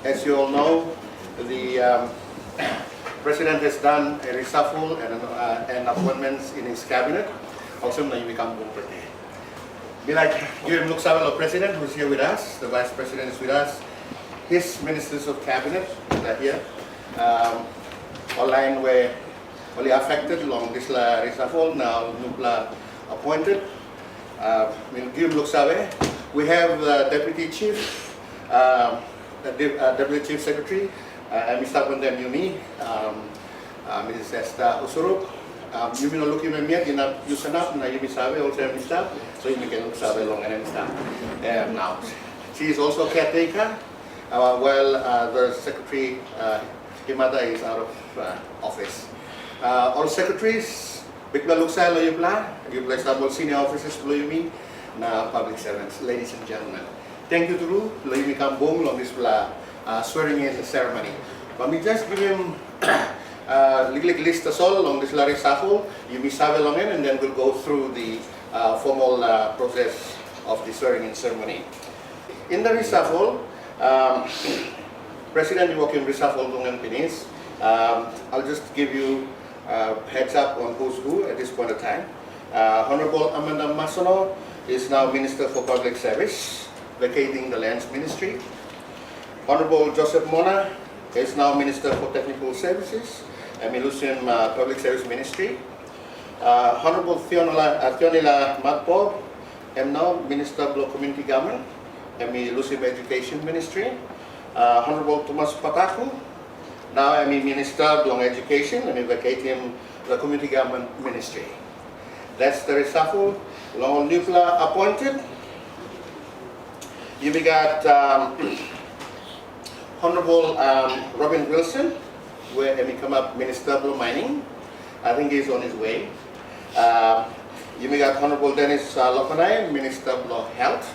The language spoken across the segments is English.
As you all know, the President has done a reshuffle and appointments in his cabinet. Also, now you become property. Be like Guillaume Luxavelo, President, who's here with us. The Vice President is with us. His ministers of cabinet are here. Online were only affected along this reshuffle. Now, Nupla appointed. Guillaume Luxavelo. We have the Deputy Chief, Deputy Chief Secretary, Mr. Pandem Yumi, Mrs. Esther Usuruk. Yumi no look Yumi Gina Yusanap, na Yumi Sabe, also Mr. So you can look Sabe long and Mr. Now. She is also caretaker, while the Secretary Himada is out of office. All secretaries, Bigla Luxa Loyubla, Yubla Stabol senior officers Loyumi, na public servants, ladies and gentlemen. Thank you to you, Loyumi Kambong, on this swearing in ceremony. But we just give him list us all along this reshuffle, Yumi Sabe Longen, and then we'll go through the formal process of the swearing in ceremony. In the reshuffle, President Joachim reshuffle Longen Pinis. I'll just give you heads up on who's who at this point of time. Honorable Amanda Masono is now Minister for Public Service, vacating the Lands Ministry. Honorable Joseph Mona is now Minister for Technical Services and Milusian Public Service Ministry. Honorable Thionila Matpo am now Minister of Community Government and Milusian Education Ministry. Honorable Thomas Pataku, now I'm Minister of Education and vacating the Community Government Ministry. That's the reshuffle. Long Nupla appointed. You got Honorable Robin Wilson, where he come up Minister of Mining. I think he's on his way. You may got Honorable Dennis Lopanay, Minister of Health.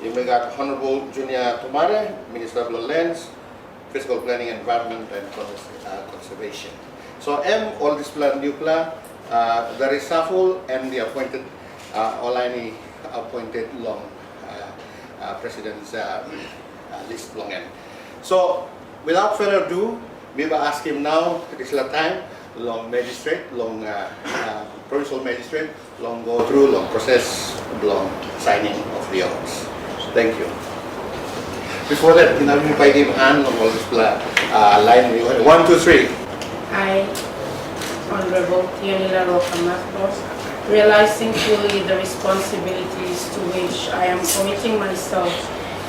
You may got Honorable Junior TUMARE, Minister of Lands, Fiscal Planning, Environment and Conservation. So all this plan, new plan, the reshuffle and the appointed, Olaini appointed long President's list long end. So without further ado, we will ask him now, this is the time, long magistrate, long provincial magistrate, long go through, long process, long signing of the oaths. Thank you. Before that, can I give hand on all this line? 1, 2, 3. I, Honorable Thionila Rokamakos, realizing fully the responsibilities to which I am committing myself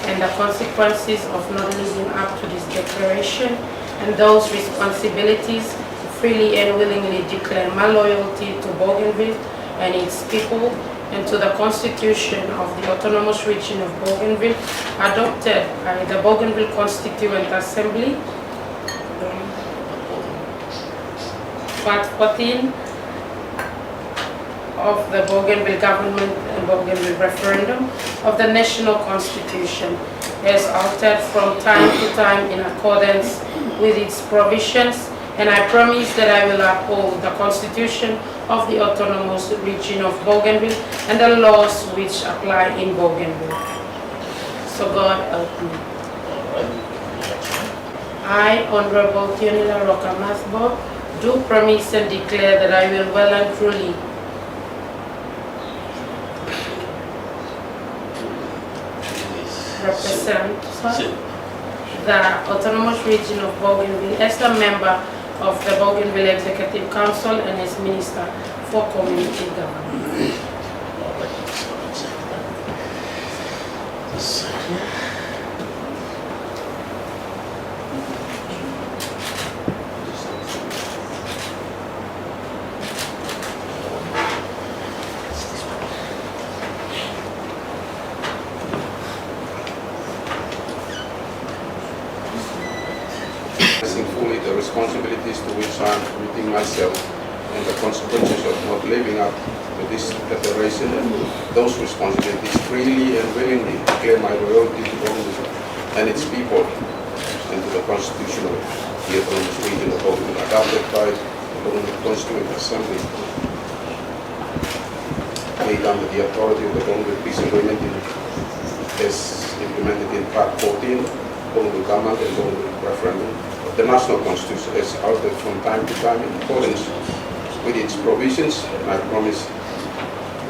and the consequences of not living up to this declaration, and those responsibilities, freely and willingly declare my loyalty to Bougainville and its people and to the Constitution of the Autonomous Region of Bougainville, adopted by the Bougainville Constituent Assembly, Part 14 of the Bougainville Government and Bougainville Referendum of the National Constitution, as altered from time to time in accordance with its provisions, and I promise that I will uphold the Constitution of the Autonomous Region of Bougainville and the laws which apply in Bougainville. So God help me. I, Honorable Thionila Rokamasbo, do promise and declare that I will well and truly represent the Autonomous Region of Bougainville as a member of the Bougainville Executive Council and as Minister for Community Government. Fully the responsibilities to which I am committing myself and the consequences of not living up to this declaration, and those responsibilities freely and willingly declare my loyalty to Bougainville and its people and to the Constitution of the Autonomous Region of Bougainville, adopted by the Bougainville Constituent Assembly, made under the authority of the Bougainville Peace Agreement as implemented in Part 14 Bougainville government and Bougainville referendum of the national constitution as altered from time to time in accordance with its provisions, and I promise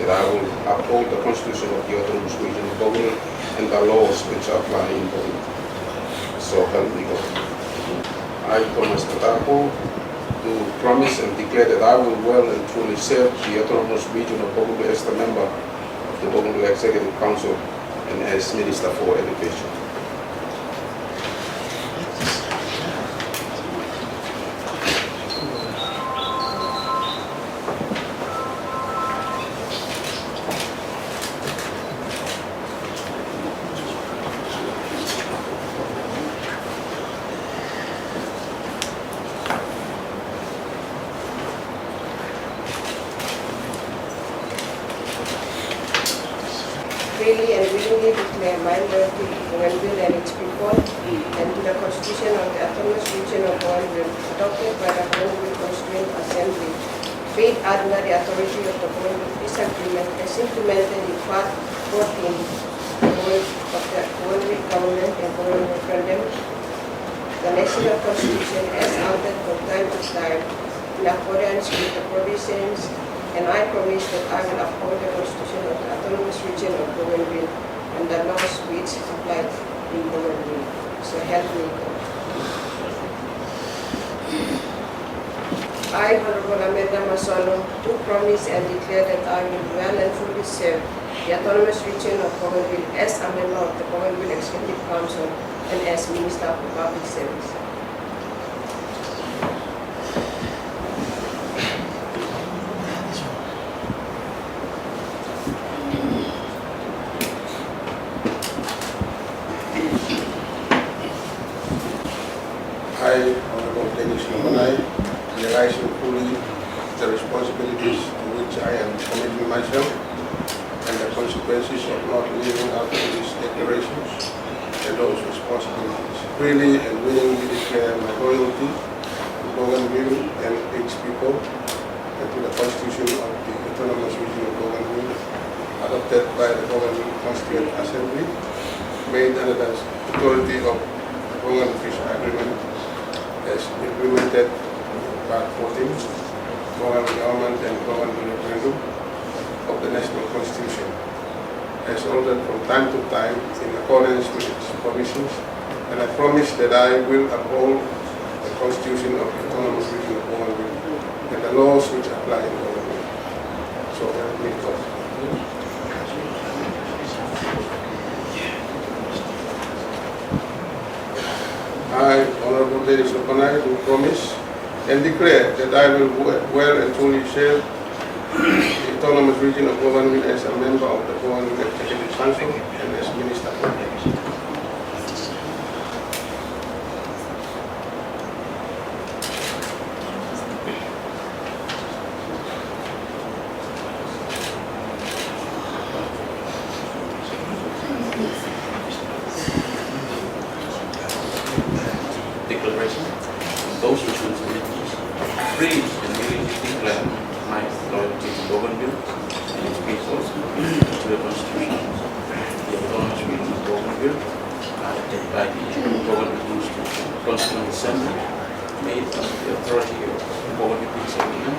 that I will uphold the constitution of the autonomous region of Bougainville and the laws which apply in Bougainville. So help me God. I, Thomas Katapo, do promise and declare that I will well and truly serve the autonomous region of Bougainville as the member of the Bougainville Executive Council and as Minister for Education. Freely and willingly declare my loyalty to Bougainville and its people and to the Constitution of the Autonomous Region of Bougainville, adopted by the Bougainville Constituent Assembly, made under the authority of the Bougainville Peace Agreement as implemented in Part 14 of the Bougainville Government and Bougainville Referendum, the National Constitution as altered from time to time in accordance with the provisions, and I promise that I will uphold the Constitution of the Autonomous Region of Bougainville and the laws which apply in Bougainville. So help me God. I, Honorable Amanda Masono, do promise and declare that I will well and fully serve the Autonomous Region of Bougainville as a member of the Bougainville Executive Council and as Minister for Public Service. I, Honorable Dennis Nomanai, realizing fully the responsibilities to which I am committing myself and the consequences of not living up to these declarations and those responsibilities. Freely and willingly declare my loyalty to Bougainville and its people and to the Constitution of the Autonomous Region of Bougainville, adopted by the Bougainville Constituent Assembly, made under the authority of the Bougainville Peace Agreement as implemented in Part 14, Bougainville Government and Bougainville Referendum of the National Constitution, as altered from time to time in accordance with its provisions, and I promise that I will uphold the Constitution of the Autonomous Region of Bougainville and the laws which apply in Bougainville. So help me God. I, Honorable Dennis Nomanai, do promise and declare that I will well and truly serve the Autonomous Region of Bougainville as a member of the Bougainville Executive Council and as Minister for Education. Declaration. Those responsibilities, free and willingly declare my loyalty to Bougainville and its people, to the Constitution, the Autonomous Region of Bougainville, adopted by the Bougainville Constituent Assembly, made under the authority of the Bougainville Peace Agreement,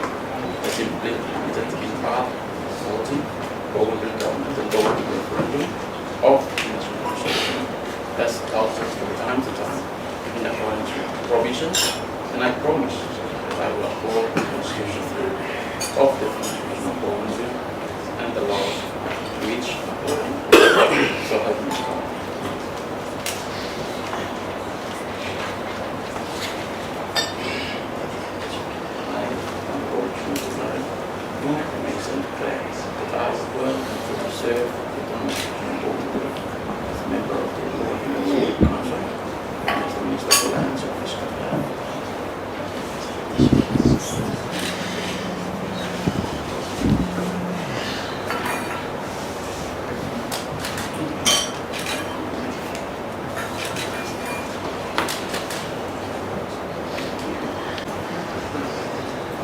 as implemented in Part 14, Bougainville Government and Bougainville Referendum of the National Constitution, as altered from time to time in accordance with provisions, and I promise that I will uphold the Constitution of the Constitution of Bougainville and the laws which apply. So help me God. I, Honorable Tonight, do promise and declare that I will well and fully serve the Autonomous Region of Bougainville as a member of the Bougainville Executive Council and as the Minister for Lands and Fiscal Affairs.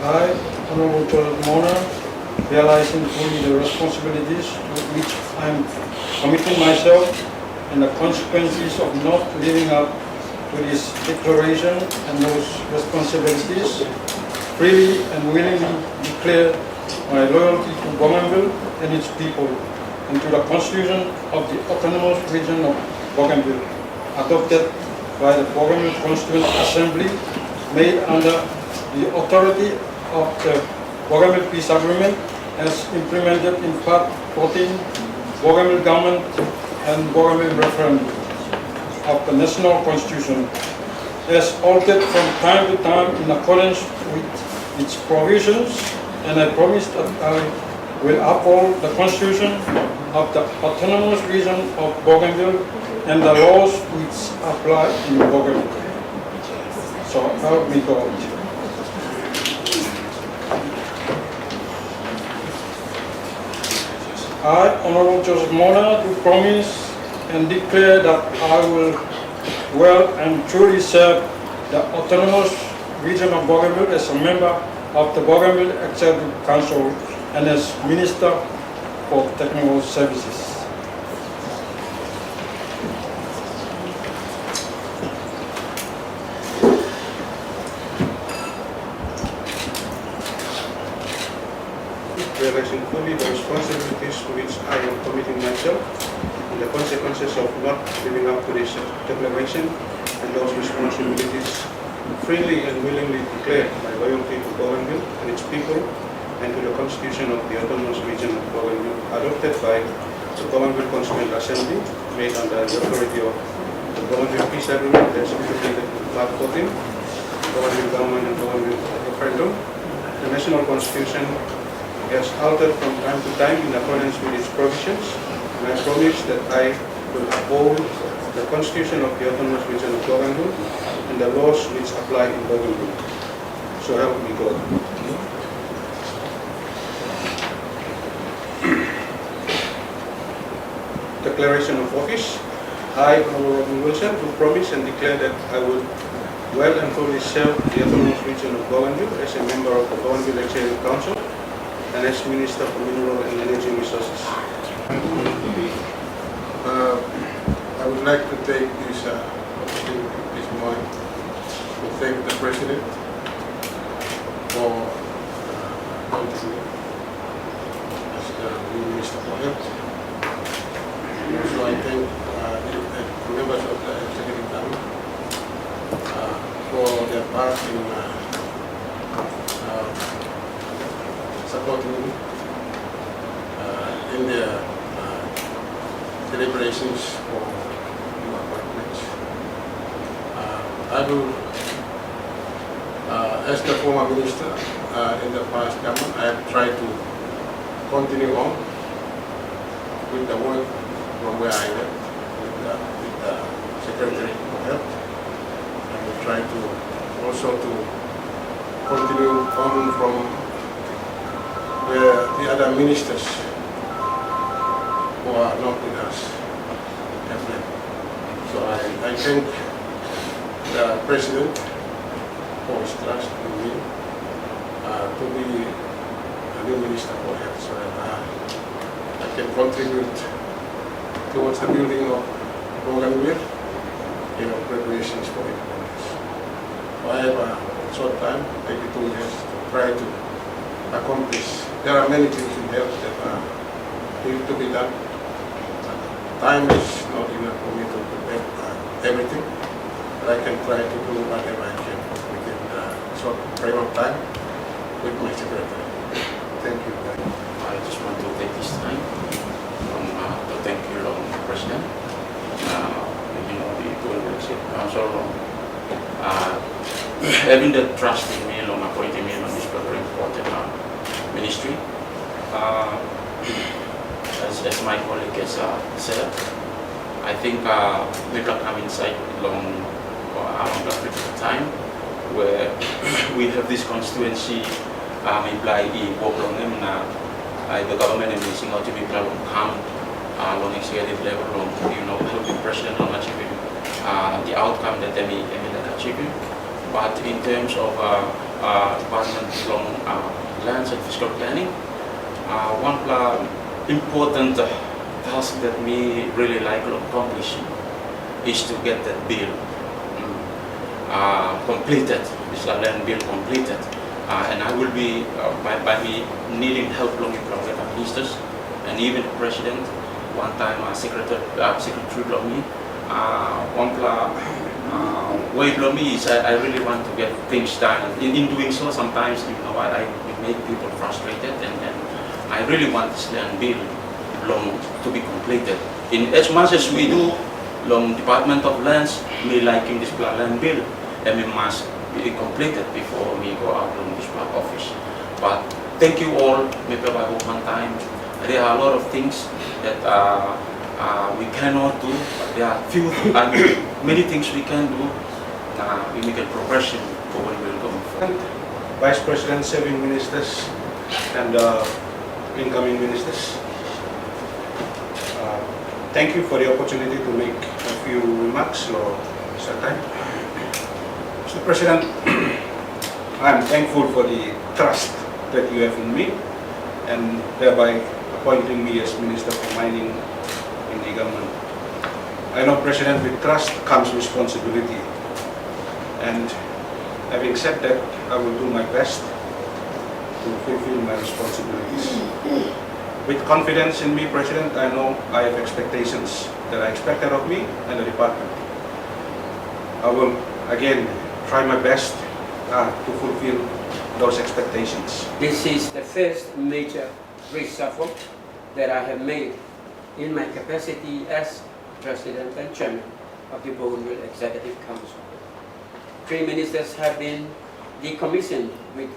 I, Honorable George Mona, realizing fully the responsibilities to which I am committing myself and the consequences of not living up to this declaration and those responsibilities, freely and willingly declare my loyalty to Bougainville and its people, and to the Constitution of the Autonomous Region of Bougainville, adopted by the Bougainville Constituent Assembly, made under the authority of the Bougainville Peace Agreement as implemented in Part 14, Bougainville Government and Bougainville Referendum of the National Constitution, as altered from time to time in accordance with its provisions, and I promise that I will uphold the Constitution of the Autonomous Region of Bougainville and the laws which apply in Bougainville. So help me God. I, Honorable Joseph Mona, do promise and declare that I will well and truly serve the Autonomous Region of Bougainville as a member of the Bougainville Executive Council and as Minister for Technical Services. Realizing fully the responsibilities to which I am committing myself and the consequences of not living up to this declaration and those responsibilities, freely and willingly declare my loyalty to Bougainville and its people and to the Constitution of the Autonomous Region of Bougainville, adopted by the Bougainville Constituent Assembly, made under the authority of the Bougainville Peace Agreement as implemented in Part 14, Bougainville Government and Bougainville Referendum, the National Constitution as altered from time to time in accordance with its provisions, and I promise that I will uphold the Constitution of the Autonomous Region of Bougainville and the laws which apply in Bougainville. So help me God. Declaration of Office. I, Honorable Robin Wilson, do promise and declare that I will well and fully serve the Autonomous Region of Bougainville as a member of the Bougainville Executive Council and as Minister for Mineral and Energy Resources. I would like to take this opportunity this morning to thank the President for appointing me as the new Minister for Health. Also, I thank the members of the Executive Council for their part in supporting me in their deliberations for new appointments. I will, as the former minister in the past government, I have tried to continue on with the work from where I left with the Secretary of Health. I will try to also to continue on from where the other ministers who are not with us have left. So I thank the President for his trust in me to be a new Minister for Health, so that I can contribute towards the building of Bougainville in preparations for independence. I have a short time, maybe 2 years, to try to accomplish. There are many things in health that need to be done. Time is not enough for me to prepare everything, but I can try to do whatever I can within a short frame of time with my secretary. Thank you. I just want to take this time to thank you, President, the Bougainville Executive Council, having the trust in me, appointing me on this very important ministry. As my colleague has said, I think we can come inside around the critical time where we have this constituency imply the government and missing out to be come on executive level, helping president on achieving the outcome that they may achieving. But in terms of department from lands and fiscal planning, one important task that me really like to accomplish is to get that bill completed, this land bill completed. And I will be, by me needing help from the ministers and even the president, one time secretary from me, way from me is I really want to get things done. In doing so, sometimes I make people frustrated, and I really want this land bill to be completed. In as much as we do, long Department of Lands, me liking this land bill, and we must be completed before we go out from this office. But thank you all, maybe about one time. There are a lot of things that we cannot do, but there are many things we can do. We make a progression for when we're going forward. Vice President, serving ministers, and incoming ministers. Thank you for the opportunity to make a few remarks, Mr. Time. Mr. President, I am thankful for the trust that you have in me, and thereby appointing me as Minister for Mining in the government. I know, President, with trust comes responsibility. And having said that, I will do my best to fulfill my responsibilities. With confidence in me, President, I know I have expectations that are expected of me and the department. I will, again, try my best to fulfill those expectations. This is the first major reshuffle that I have made in my capacity as President and Chairman of the Bougainville Executive Council. 3 ministers have been decommissioned with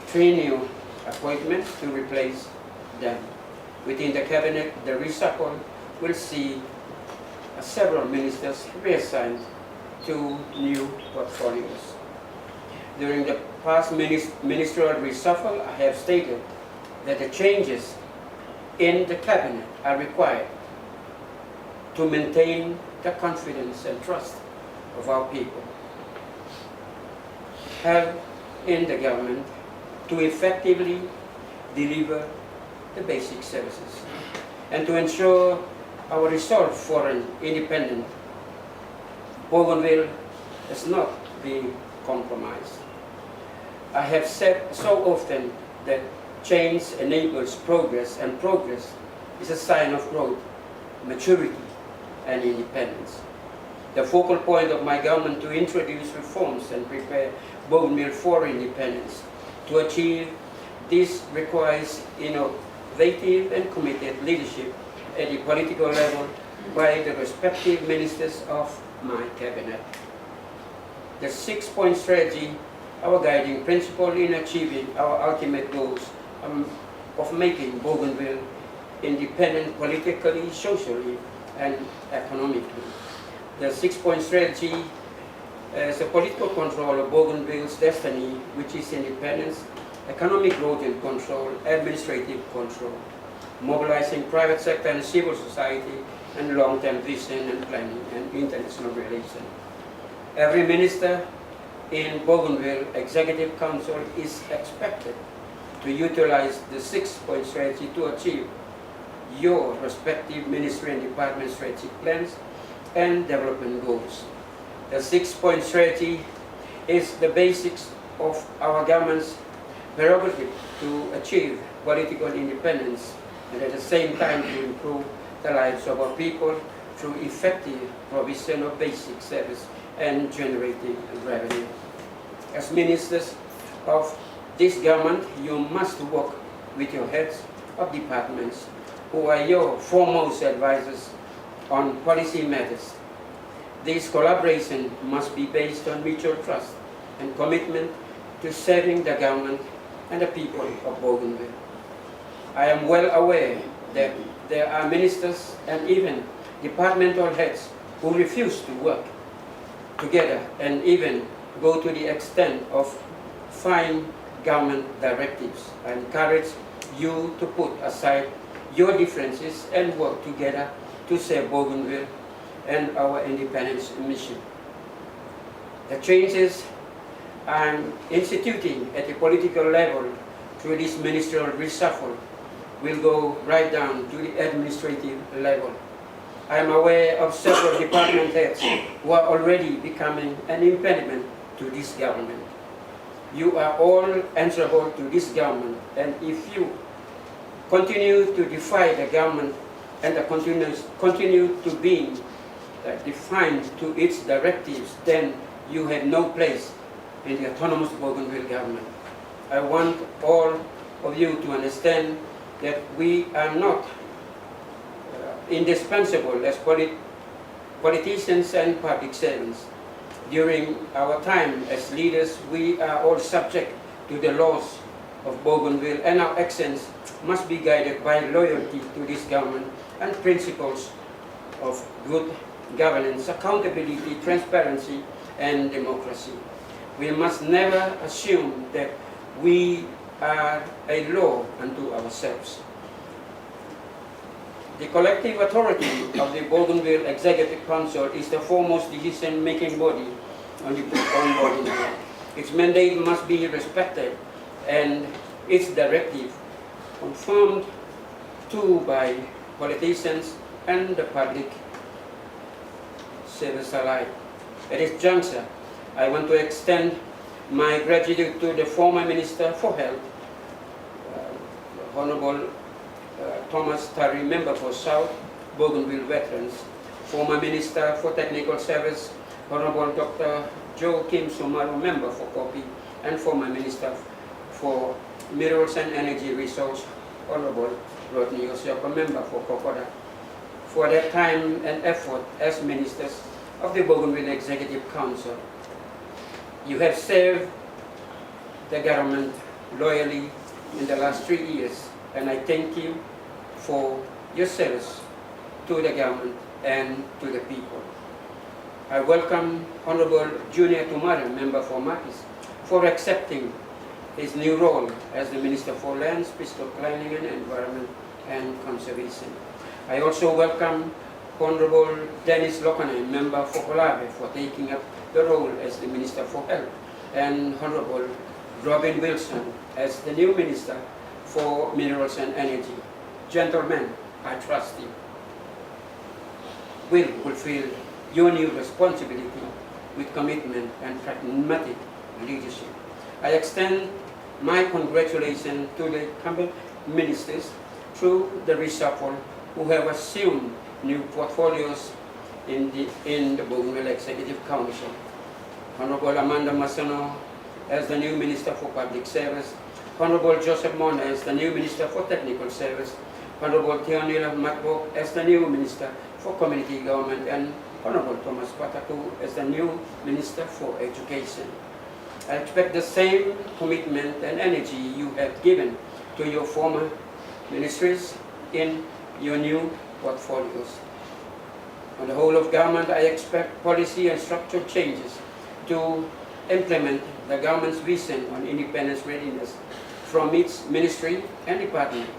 3 new appointments to replace them. Within the cabinet, the reshuffle will see several ministers reassigned to new portfolios. During the past ministerial reshuffle, I have stated that the changes in the cabinet are required to maintain the confidence and trust of our people, have in the government to effectively deliver the basic services, and to ensure our resolve for an independent Bougainville has not been compromised. I have said so often that change enables progress, and progress is a sign of growth, maturity, and independence. The focal point of my government to introduce reforms and prepare Bougainville for independence. To achieve this requires innovative and committed leadership at the political level by the respective ministers of my cabinet. The 6-point strategy, our guiding principle in achieving our ultimate goals of making Bougainville independent politically, socially, and economically. The 6-point strategy is the political control of Bougainville's destiny, which is independence, economic growth and control, administrative control, mobilizing private sector and civil society, and long-term vision and planning and international relations. Every minister in Bougainville Executive Council is expected to utilize the 6-point strategy to achieve your respective ministry and department strategic plans and development goals. The 6-point strategy is the basics of our government's prerogative to achieve political independence and at the same time to improve the lives of our people through effective provision of basic service and generating revenue. As ministers of this government, you must work with your heads of departments who are your foremost advisors on policy matters. This collaboration must be based on mutual trust and commitment to serving the government and the people of Bougainville. I am well aware that there are ministers and even departmental heads who refuse to work together and even go to the extent of fine government directives. I encourage you to put aside your differences and work together to save Bougainville and our independence mission. The changes I'm instituting at the political level through this ministerial reshuffle will go right down to the administrative level. I am aware of several department heads who are already becoming an impediment to this government. You are all answerable to this government, and if you continue to defy the government and continue to be defined to its directives, then you have no place in the autonomous Bougainville government. I want all of you to understand that we are not indispensable as politicians and public servants. During our time as leaders, we are all subject to the laws of Bougainville, and our actions must be guided by loyalty to this government and principles of good governance, accountability, transparency, and democracy. We must never assume that we are a law unto ourselves. The collective authority of the Bougainville Executive Council is the foremost decision-making body on Bougainville. Its mandate must be respected and its directive confirmed to by politicians and the public service alike. At this juncture, I want to extend my gratitude to the former Minister for Health, Honorable Thomas Tari, Member for South Bougainville Veterans, former Minister for Technical Service, Honorable Dr. Joe Kim Sumaro, Member for Kopi, and former Minister for Minerals and Energy Resource, Honorable Rodney Osioko, Member for Kokoda, for their time and effort as Ministers of the Bougainville Executive Council. You have served the government loyally in the last 3 years, and I thank you for your service to the government and to the people. I welcome Honorable Junior TUMARE, Member for Makis, for accepting his new role as the Minister for Lands, Peaceful Planning and Environment and Conservation. I also welcome Honorable Dennis Lokanay, Member for Colave, for taking up the role as the Minister for Health, and Honorable Robin Wilson as the new Minister for Minerals and Energy. Gentlemen, I trust you will fulfill your new responsibility with commitment and pragmatic leadership. I extend my congratulations to the incumbent ministers through the reshuffle who have assumed new portfolios in the Bougainville Executive Council. Honorable Amanda Masono as the new Minister for Public Service, Honorable Joseph Mona as the new Minister for Technical Service, Honorable Theonila Matbok as the new Minister for Community Government, and Honorable Thomas Pataku as the new Minister for Education. I expect the same commitment and energy you have given to your former ministries in your new portfolios. On the whole of government, I expect policy and structural changes to implement the government's vision on independence readiness from its ministry and department